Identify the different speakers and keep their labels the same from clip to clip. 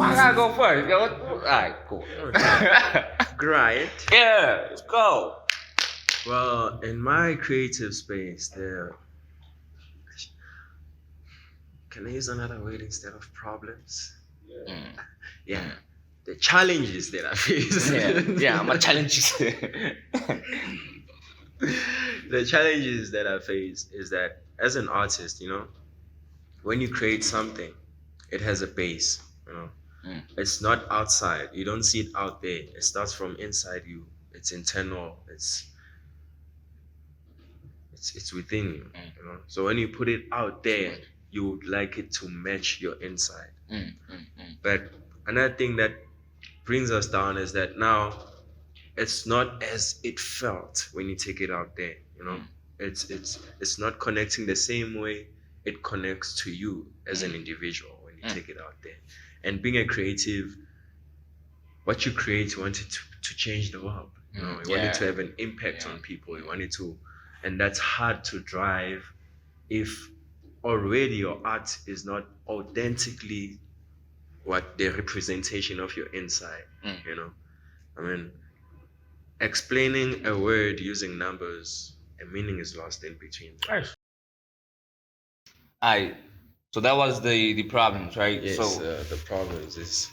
Speaker 1: I gotta go first. Yo, alright, cool.
Speaker 2: Great.
Speaker 1: Yeah, let's go.
Speaker 2: Well, in my creative space, there. Can I use another word instead of problems?
Speaker 1: Mm.
Speaker 2: Yeah. The challenges that I face.
Speaker 1: Yeah, I'm a challenge.
Speaker 2: The challenges that I face is that as an artist, when you create something, it has a base,
Speaker 1: Mm.
Speaker 2: It's not outside. You don't see it out there. It starts from inside you. It's internal. It's within you, So when you put it out there, you would like it to match your inside. But another thing that brings us down is that now it's not as it felt when you take it out there, it's not connecting the same way it connects to you as an individual when you take it out there. And being a creative, what you create, you want it to change the world, you want it to have an impact on people, you want it to, and that's hard to drive if already your art is not authentically what the representation of your inside. I mean, explaining a word using numbers, a meaning is lost in between.
Speaker 1: Nice. Alright, so that was the problems, right?
Speaker 2: Yes,
Speaker 1: So
Speaker 2: the problems is,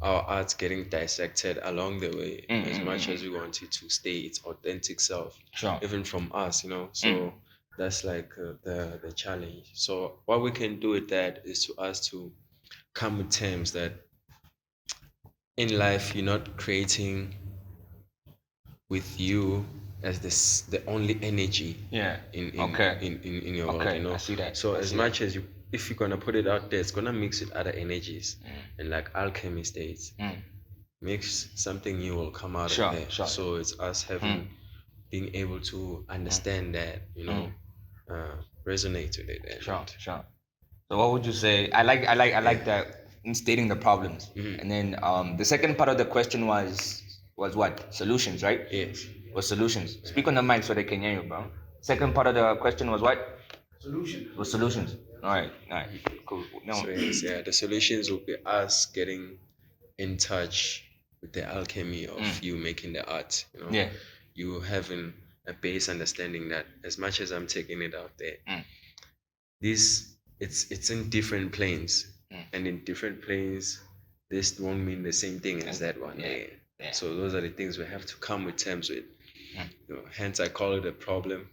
Speaker 2: our art getting dissected along the way, as much as we want it to stay its authentic self,
Speaker 1: sure.
Speaker 2: even from us, So that's like the challenge. So what we can do with that is to us to come with terms that in life you're not creating with you as the only energy in your world,
Speaker 1: I see that.
Speaker 2: So
Speaker 1: I
Speaker 2: as
Speaker 1: see
Speaker 2: much as you, if you're gonna put it out there, it's gonna mix with other energies, and like alchemy states, mix something new will come out of there.
Speaker 1: Sure.
Speaker 2: So it's us having being able to understand that, resonate with it. And
Speaker 1: Sure. So what would you say? I like that in stating the problems, and then the second part of the question was what? Solutions, right?
Speaker 2: Yes.
Speaker 1: Was solutions. Speak on the mic so they can hear you, bro. Second part of the question was what? Was solutions. All right, cool. No.
Speaker 2: So yes, the solutions will be us getting in touch with the alchemy of you making the art.
Speaker 1: Yeah.
Speaker 2: You having a base understanding that as much as I'm taking it out there, it's in different planes, and in different planes, this won't mean the same thing as that one.
Speaker 1: Yeah.
Speaker 2: So those are the things we have to come with terms with. Hence I call it a problem.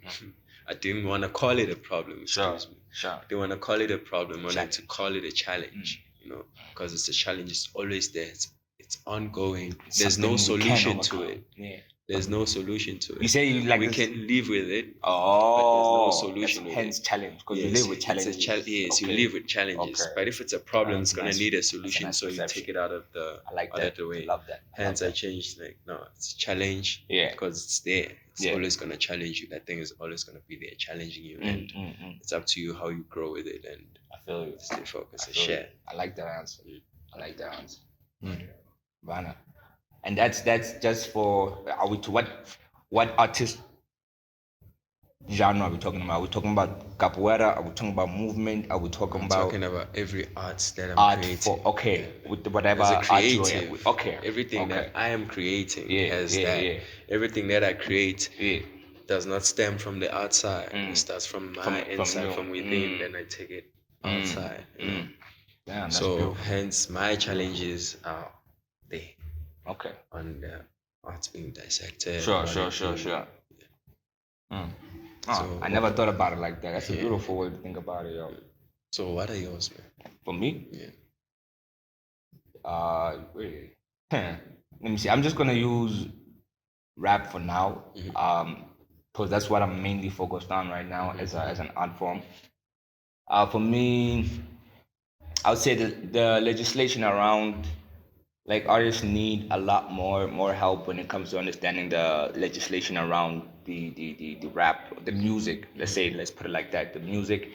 Speaker 2: I didn't want to call it a problem. Excuse me.
Speaker 1: Sure.
Speaker 2: I didn't want to call it a problem. I wanted to call it a challenge. Because it's a challenge. It's always there. It's ongoing. There's no solution to it.
Speaker 1: Yeah.
Speaker 2: There's no solution to it.
Speaker 1: You say you like
Speaker 2: we
Speaker 1: this...
Speaker 2: can live with it.
Speaker 1: Oh,
Speaker 2: but there's no solution with
Speaker 1: hence
Speaker 2: it.
Speaker 1: challenge, because you live with challenges.
Speaker 2: You live with challenges. But if it's a problem, it's gonna need a solution.
Speaker 1: Nice
Speaker 2: so you take it out of the way.
Speaker 1: I love that.
Speaker 2: Hence I changed, like, no, it's a challenge.
Speaker 1: Yeah.
Speaker 2: Because it's there. It's always gonna challenge you. That thing is always gonna be there challenging you. And it's up to you how you grow with it, and
Speaker 1: I feel you.
Speaker 2: Stay focused and share.
Speaker 1: I like that answer. Bana. And that's just for, are we to what artist genre are we talking about? Are we talking about capoeira? Are we talking about movement? Are we talking about...
Speaker 2: talking about every art that I'm creating.
Speaker 1: With whatever
Speaker 2: as a
Speaker 1: art
Speaker 2: creative,
Speaker 1: you're
Speaker 2: everything that I am creating has that. Everything that I create does not stem from the outside. It starts from my inside, from within, then I take it outside.
Speaker 1: Damn, that's
Speaker 2: so
Speaker 1: beautiful.
Speaker 2: Hence my challenges are there.
Speaker 1: Okay.
Speaker 2: On the arts being dissected.
Speaker 1: Sure. I never thought about it like that. That's a beautiful way to think about it, yo.
Speaker 2: So what are yours, man?
Speaker 1: For me?
Speaker 2: Yeah.
Speaker 1: Wait. Let me see. I'm just gonna use rap for now. Because that's what I'm mainly focused on right now as an art form. For me, I would say the legislation around, like, artists need a lot more help when it comes to understanding the legislation around the rap, the music. Let's put it like that. The music,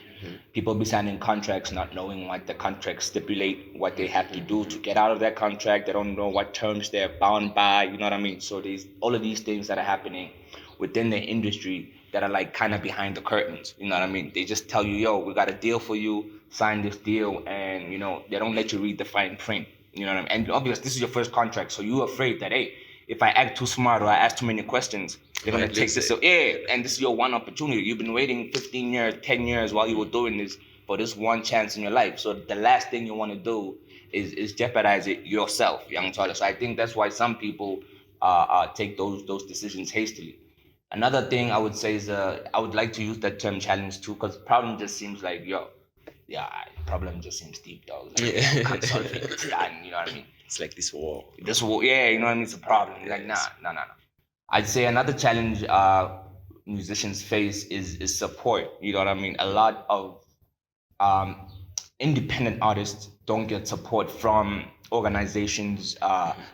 Speaker 1: people be signing contracts not knowing what the contracts stipulate, what they have to do to get out of that contract. They don't know what terms they're bound by. You know what I mean? So there's all of these things that are happening within the industry that are like kind of behind the curtains. You know what I mean? They just tell you, yo, we got a deal for you, sign this deal, and they don't let you read the fine print. You know what I mean? And obviously, this is your first contract, so you're afraid that, hey, if I act too smart or I ask too many questions, they're gonna take this. So yeah, and this is your one opportunity. You've been waiting 15 years, 10 years while you were doing this for this one chance in your life. So the last thing you want to do is jeopardize it yourself, young Tyler. So I think that's why some people take those decisions hastily. Another thing I would say is I would like to use that term challenge too, because problem just seems like, yo, yeah, problem just seems deep, dog. Like,
Speaker 2: Yeah.
Speaker 1: can't solve it. It's done. You know what I mean?
Speaker 2: It's like this wall.
Speaker 1: This will, yeah, you know what I mean? It's a problem. Like, nah, nah, nah, nah. I'd say another challenge musicians face is support. You know what I mean? A lot of um, independent artists don't get support from organizations,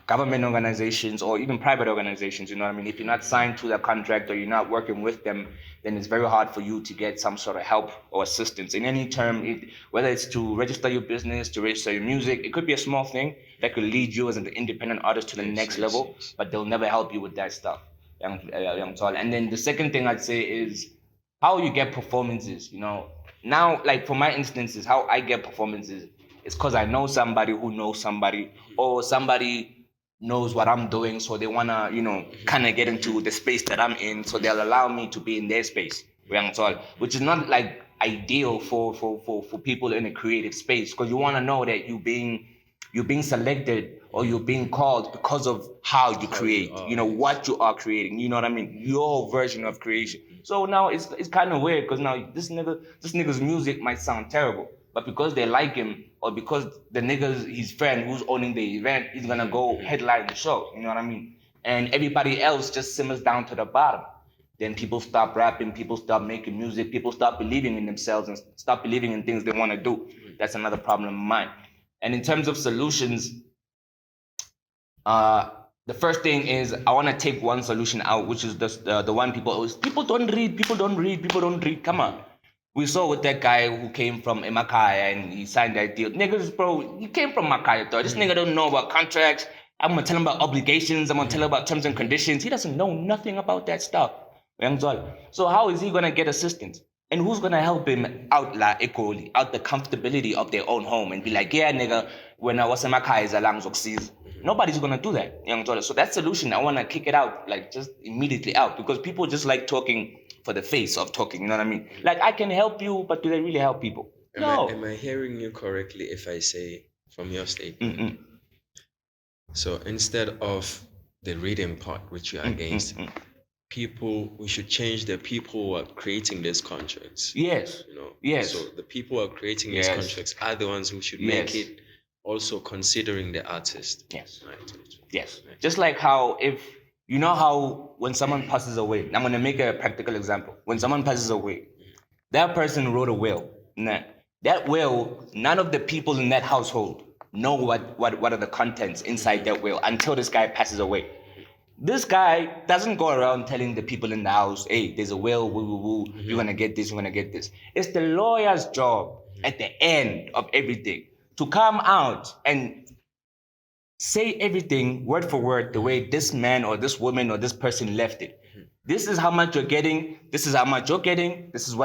Speaker 1: government organizations, or even private organizations. You know what I mean? If you're not signed to the contract or you're not working with them, then it's very hard for you to get some sort of help or assistance in any term. Whether it's to register your business, to register your music, it could be a small thing that could lead you as an independent artist to the next level, but they'll never help you with that stuff. Young Tall. And then the second thing I'd say is how you get performances. Now, like for my instances, how I get performances is because I know somebody who knows somebody, or somebody knows what I'm doing, so they wanna, kind of get into the space that I'm in, so they'll allow me to be in their space, which is not like ideal for people in a creative space, because you want to know that you're being selected or you're being called because of how you create, what you are creating, you know what I mean? Your version of creation. So now it's kind of weird because now this nigga's music might sound terrible, but because they like him or because the nigga's his friend who's owning the event, he's gonna go headline the show, you know what I mean? And everybody else just simmers down to the bottom. Then people stop rapping, people stop making music, people stop believing in themselves and stop believing in things they want to do. That's another problem of mine. And in terms of solutions, uh, the first thing is I want to take one solution out, which is the one people always, people don't read, people don't read, people don't read. Come on. We saw with that guy who came from Imakaya and he signed that deal. Niggas, bro, he came from Makaya, though. This nigga don't know about contracts. I'm going to tell him about obligations. I'm going to tell him about terms and conditions. He doesn't know nothing about that stuff. So how is he going to get assistance? And who's going to help him out equally, out the comfortability of their own home and be like, yeah, nigga, when I was in Makaya, is alarms oxys. Nobody's gonna do that, So that solution, I wanna kick it out, like just immediately out, because people just like talking for the face of talking. You know what I mean? Like I can help you, but do they really help people? No.
Speaker 2: Am I hearing you correctly if I say from your statement? So instead of the reading part, which you're against, we should change the people who are creating these contracts.
Speaker 1: Yes. Yes.
Speaker 2: So the people who are creating these contracts are the ones who should make it, also considering the artist.
Speaker 1: Yes.
Speaker 2: Right.
Speaker 1: Yes. Just like how how when someone passes away, I'm gonna make a practical example. When someone passes away, that person wrote a will. That will, none of the people in that household know what are the contents inside that will until this guy passes away. This guy doesn't go around telling the people in the house, hey, there's a will, you're gonna get this, you're gonna get this. It's the lawyer's job at the end of everything to come out and say everything word for word the way this man or this woman or this person left it. This is how much you're getting. This is how much you're getting. This was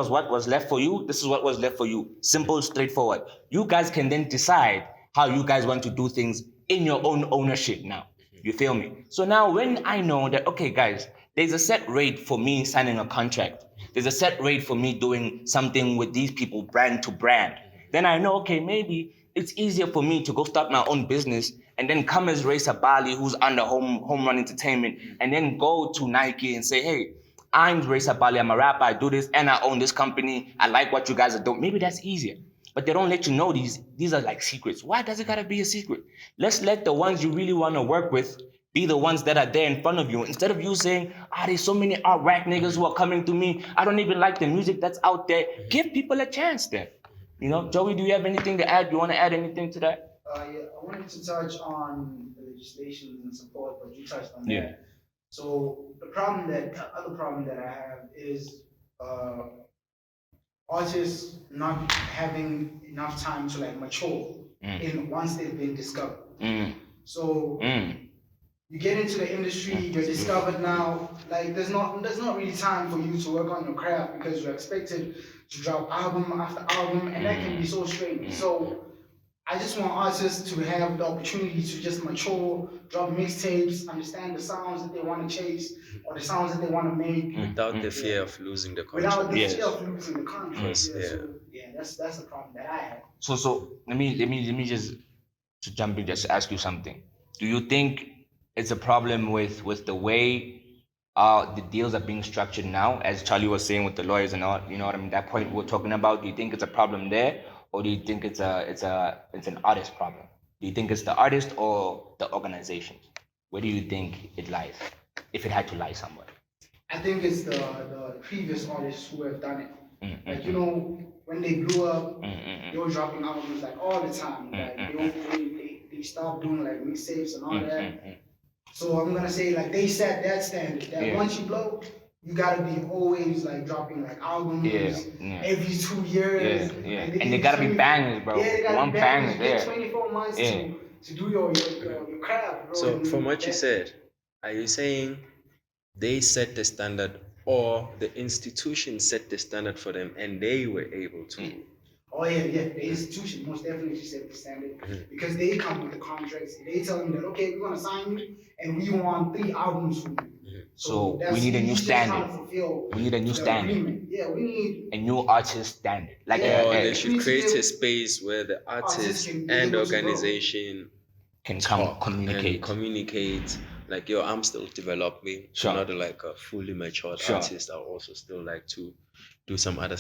Speaker 1: what was left for you. This is what was left for you. Simple, straightforward. You guys can then decide how you guys want to do things in your own ownership now. You feel me? So now when I know that, okay, guys, there's a set rate for me signing a contract. There's a set rate for me doing something with these people brand to brand. Then I know, okay, maybe it's easier for me to go start my own business and then come as Ray Sabali, who's under Home Run Entertainment, and then go to Nike and say, hey, I'm Ray Sabali, I'm a rapper, I do this, and I own this company. I like what you guys are doing. Maybe that's easier. But they don't let you know these are like secrets. Why does it gotta be a secret? Let's let the ones you really want to work with be the ones that are there in front of you. Instead of you saying, there's so many rap niggas who are coming to me. I don't even like the music that's out there. Give people a chance then. Joey, do you have anything to add? You want to add anything to that?
Speaker 3: Yeah, I wanted to touch on the legislation and support, but you touched on that. So the other problem that I have is artists not having enough time to like mature in once they've been discovered. So you get into the industry, you're discovered now. Like there's not really time for you to work on your craft because you're expected to drop album after album, and that can be so strange. So I just want artists to have the opportunity to just mature, drop mixtapes, understand the sounds that they want to chase or the sounds that they want to make
Speaker 2: without the fear of losing the
Speaker 3: without
Speaker 2: contract.
Speaker 3: the
Speaker 1: Yes.
Speaker 3: fear of losing the contract.
Speaker 2: Yes, yeah.
Speaker 3: So that's the problem that I have.
Speaker 1: So let me just to jump in, just ask you something. Do you think it's a problem with the way the deals are being structured now, as Charlie was saying with the lawyers and all? You know what I mean? That point we're talking about. Do you think it's a problem there, or do you think it's an artist problem? Do you think it's the artist or the organization? Where do you think it lies, if it had to lie somewhere?
Speaker 3: I think it's the previous artists who have done it.
Speaker 1: Mm,
Speaker 3: Like when they blew up,
Speaker 1: mm.
Speaker 3: they were dropping albums like all the time. Like they stopped doing like mixtapes and all that. So I'm gonna say like they set that standard that
Speaker 1: Yeah.
Speaker 3: once you blow, you gotta be always like dropping like albums
Speaker 1: Yeah.
Speaker 3: every 2 years.
Speaker 1: Yeah.
Speaker 3: Like,
Speaker 1: And they
Speaker 3: give
Speaker 1: gotta be
Speaker 3: 20
Speaker 1: bangers, bro.
Speaker 3: Yeah, they gotta
Speaker 1: One
Speaker 3: be bangers.
Speaker 1: banger,
Speaker 3: You get
Speaker 1: yeah.
Speaker 3: 24 months
Speaker 1: Yeah.
Speaker 3: to do your craft, bro.
Speaker 2: So
Speaker 3: And
Speaker 2: from what you
Speaker 3: that-
Speaker 2: said, are you saying they set the standard or the institution set the standard for them and they were able to?
Speaker 3: Oh yeah. The institution most definitely set the standard because they come with the contracts. They tell them that okay, we're gonna sign you and we want 3 albums from you.
Speaker 1: So
Speaker 3: that's-
Speaker 1: we need a new
Speaker 3: he's just trying
Speaker 1: standard.
Speaker 3: to fulfill
Speaker 1: We need a new
Speaker 3: the
Speaker 1: standard.
Speaker 3: agreement. Yeah, we need
Speaker 1: A new artist standard. Like
Speaker 3: Yeah.
Speaker 2: Or
Speaker 1: a,
Speaker 2: they
Speaker 1: a,
Speaker 2: should create a space where the
Speaker 3: Artists
Speaker 2: artist
Speaker 3: can be
Speaker 2: and
Speaker 3: able to grow.
Speaker 2: organization
Speaker 1: can come
Speaker 2: talk
Speaker 1: communicate.
Speaker 2: and communicate. Like, yo, I'm still developing.
Speaker 1: Sure.
Speaker 2: I'm not like a fully matured
Speaker 1: Sure.
Speaker 2: artist. I also still like to do some other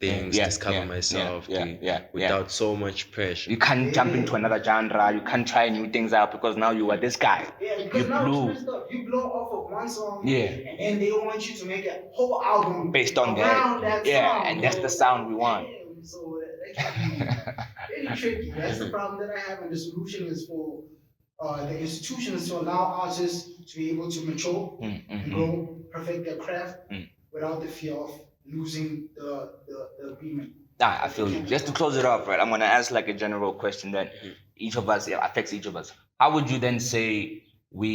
Speaker 2: things,
Speaker 1: Yeah,
Speaker 2: discover
Speaker 1: yeah,
Speaker 2: myself
Speaker 1: yeah.
Speaker 2: without so much pressure.
Speaker 1: You can't jump into another genre. You can't try new things out because now you are this guy.
Speaker 3: Yeah, because
Speaker 1: You
Speaker 3: now
Speaker 1: blew.
Speaker 3: it's messed up. You blow off of one song,
Speaker 1: Yeah.
Speaker 3: and then they want you to make a whole album
Speaker 1: Based on
Speaker 3: around that
Speaker 1: yeah,
Speaker 3: song.
Speaker 1: and that's the sound we want.
Speaker 3: Damn, so that can be really tricky. That's the problem that I have, and the solution is for the institutions to allow artists to be able to mature and grow, perfect their craft without the fear of losing the agreement.
Speaker 1: Nah, I feel you. Just to close it off, right? I'm gonna ask like a general question that each of us affects each of us. How would you then say we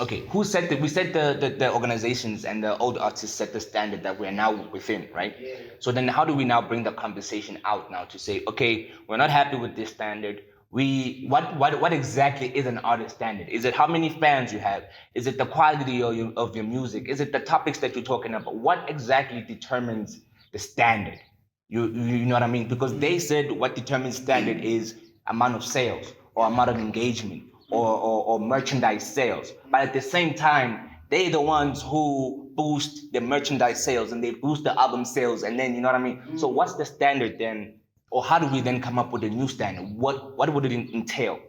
Speaker 1: okay? Who set we set the organizations and the old artists set the standard that we're now within, right?
Speaker 3: Yeah.
Speaker 1: So then how do we now bring the conversation out now to say, okay, we're not happy with this standard. What exactly is an artist standard? Is it how many fans you have? Is it the quality of your music? Is it the topics that you're talking about? What exactly determines the standard? You know what I mean? Because they said what determines standard is amount of sales or amount of engagement or merchandise sales. But at the same time, they're the ones who boost the merchandise sales and they boost the album sales, and then you know what I mean? So what's the standard then? Or how do we then come up with a new standard? What would it entail?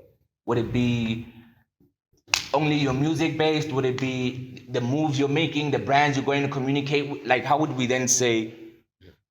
Speaker 1: Would it be only your music based? Would it be the moves you're making, the brands you're going to communicate with? Like, how would we then say,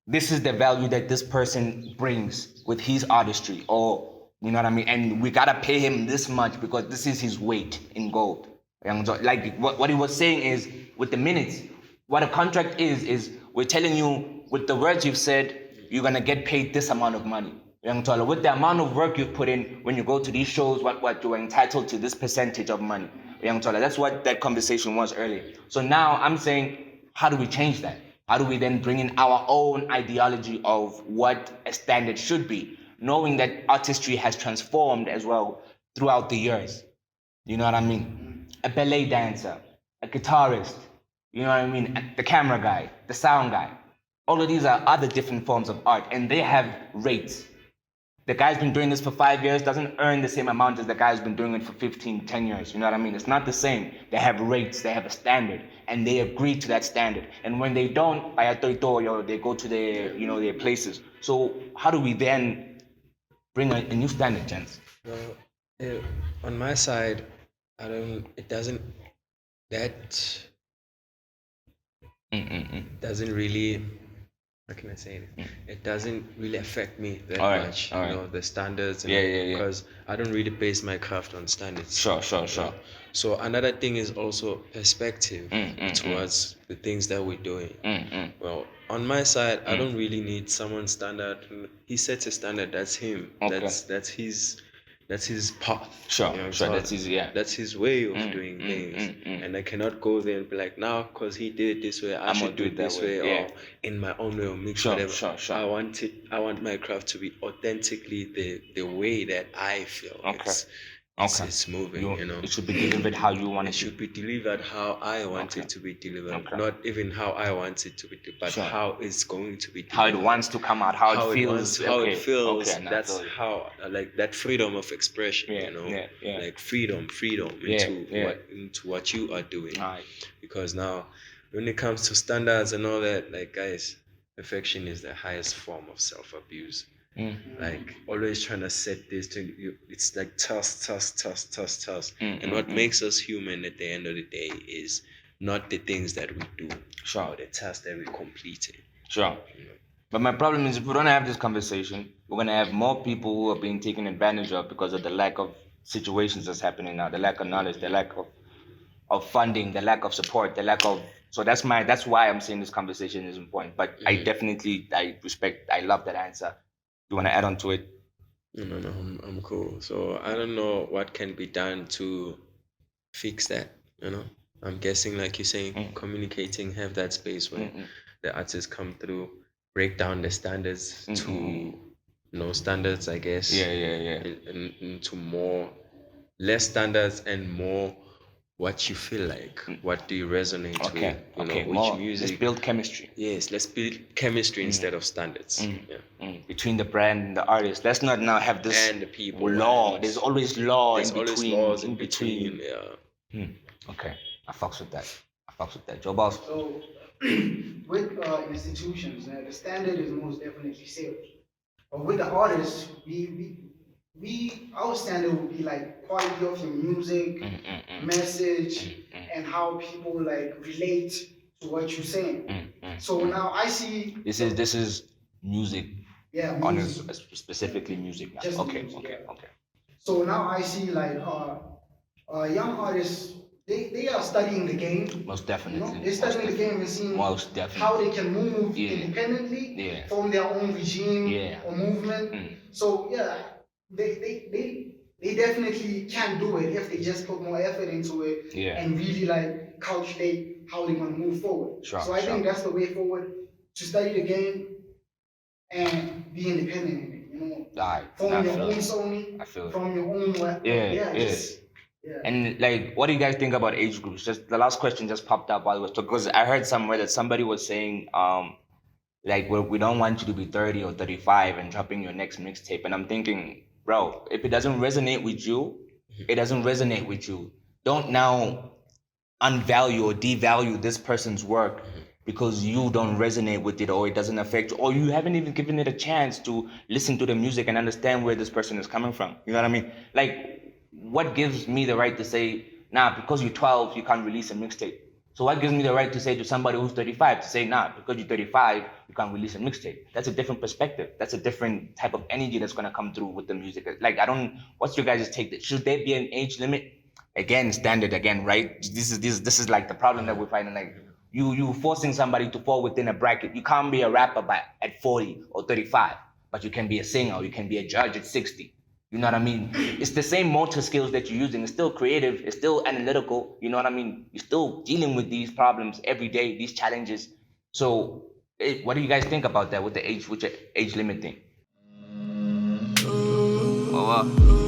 Speaker 1: this is the value that this person brings with his artistry? Or, you know what I mean? And we gotta pay him this much because this is his weight in gold. Like, what he was saying is, with the minutes, what a contract is we're telling you, with the words you've said, you're gonna get paid this amount of money. With the amount of work you've put in, when you go to these shows, what you're entitled to this percentage of money. That's what that conversation was earlier. So now I'm saying, how do we change that? How do we then bring in our own ideology of what a standard should be, knowing that artistry has transformed as well throughout the years? You know what I mean? A ballet dancer, a guitarist, you know what I mean? The camera guy, the sound guy. All of these are other different forms of art, and they have rates. The guy's been doing this for 5 years, doesn't earn the same amount as the guy's been doing it for 15, 10 years. You know what I mean? It's not the same. They have rates, they have a standard, and they agree to that standard. And when they don't, they go to their places. So how do we then bring a new standard, gents?
Speaker 2: Well, on my side, it doesn't, that doesn't really, how can I say it? It doesn't really affect me that much, the standards.
Speaker 1: Yeah.
Speaker 2: Because I don't really base my craft on standards.
Speaker 1: Sure.
Speaker 2: So another thing is also perspective towards the things that we're doing. Well, on my side, I don't really need someone's standard. He sets a standard. That's him.
Speaker 1: Okay.
Speaker 2: That's his that's his path.
Speaker 1: Sure,
Speaker 2: You know,
Speaker 1: sure.
Speaker 2: so
Speaker 1: That's easy. Yeah.
Speaker 2: that's his way of doing things. And I cannot go there and be like, now because he did it this way, I
Speaker 1: I'm
Speaker 2: should
Speaker 1: gonna
Speaker 2: do
Speaker 1: do
Speaker 2: it
Speaker 1: it that
Speaker 2: this
Speaker 1: way,
Speaker 2: way,
Speaker 1: yeah.
Speaker 2: or in my own way or mix
Speaker 1: Sure,
Speaker 2: whatever.
Speaker 1: sure.
Speaker 2: I want my craft to be authentically the way that I feel.
Speaker 1: Okay.
Speaker 2: It's moving, you know.
Speaker 1: It should be delivered how you want
Speaker 2: It
Speaker 1: it to.
Speaker 2: should be delivered how I want
Speaker 1: Okay.
Speaker 2: it to be delivered.
Speaker 1: Okay.
Speaker 2: Not even how I want it to be, but
Speaker 1: Sure.
Speaker 2: how it's going to be
Speaker 1: How
Speaker 2: delivered.
Speaker 1: it wants to come out, how it feels.
Speaker 2: How it feels.
Speaker 1: Okay, now I
Speaker 2: That's
Speaker 1: feel you.
Speaker 2: how, like, that freedom of expression,
Speaker 1: Yeah,
Speaker 2: you know,
Speaker 1: yeah.
Speaker 2: like freedom
Speaker 1: Yeah,
Speaker 2: into what you are doing.
Speaker 1: Alright.
Speaker 2: Because now, when it comes to standards and all that, like, guys, perfection is the highest form of self-abuse. Like, always trying to set this to you, it's like task. And what makes us human at the end of the day is not the things that we do, or the tasks that we completed.
Speaker 1: Sure. But my problem is, if we don't have this conversation, we're gonna have more people who are being taken advantage of because of the lack of situations that's happening now, the lack of knowledge, the lack of funding, the lack of support, the lack of. So that's why I'm saying this conversation is important. But I love that answer. You wanna add on to it?
Speaker 2: No, I'm cool. So I don't know what can be done to fix that. You know, I'm guessing, like you're saying, communicating, have that space where the artists come through, break down the standards to no standards, I guess.
Speaker 1: Yeah.
Speaker 2: And into more, less standards and more what you feel like. What do you resonate with? You know, which music?
Speaker 1: Let's build chemistry.
Speaker 2: Yes, let's build chemistry instead of standards.
Speaker 1: Between the brand and the artist. Let's not now have this
Speaker 2: And the people.
Speaker 1: law. There's always law
Speaker 2: There's
Speaker 1: in
Speaker 2: always
Speaker 1: between.
Speaker 2: laws in between. Yeah.
Speaker 1: Okay, I fucks with that. Joe Boss.
Speaker 3: So with institutions, the standard is most definitely sales. But with the artists, we our standard would be like quality of your music, message, and how people like relate to what you're saying. So now I see
Speaker 1: This is music.
Speaker 3: Yeah,
Speaker 1: On
Speaker 3: music.
Speaker 1: specifically music now.
Speaker 3: Just
Speaker 1: Okay.
Speaker 3: music, yeah. So now I see like young artists, they are studying the game.
Speaker 1: Most definitely.
Speaker 3: You know? They're studying the game and seeing
Speaker 1: Most definitely.
Speaker 3: how they can move independently from their own regime or movement. So yeah, they definitely can do it if they just put more effort into it and really like calculate how they're gonna move forward. So I think that's the way forward, to study the game and be independent in it, you know. From your own Sony, from your own
Speaker 1: And like, what do you guys think about age groups? Just the last question just popped up while I was talking, because I heard somewhere that somebody was saying, like, we don't want you to be 30 or 35 and dropping your next mixtape. And I'm thinking, bro, if it doesn't resonate with you, it doesn't resonate with you. Don't now unvalue or devalue this person's work because you don't resonate with it, or it doesn't affect you, or you haven't even given it a chance to listen to the music and understand where this person is coming from. You know what I mean? Like, what gives me the right to say, nah, because you're 12, you can't release a mixtape? So what gives me the right to say to somebody who's 35 to say, nah, because you're 35, you can't release a mixtape? That's a different perspective. That's a different type of energy that's gonna come through with the music. Like, what's your guys' take? Should there be an age limit? Again, standard again, right? This is like the problem that we're finding. Like, you forcing somebody to fall within a bracket. You can't be a rapper at 40 or 35, but you can be a singer, or you can be a judge at 60. You know what I mean? It's the same motor skills that you're using. It's still creative. It's still analytical. You know what I mean? You're still dealing with these problems every day, these challenges. So, what do you guys think about that with the age limit thing? Oh,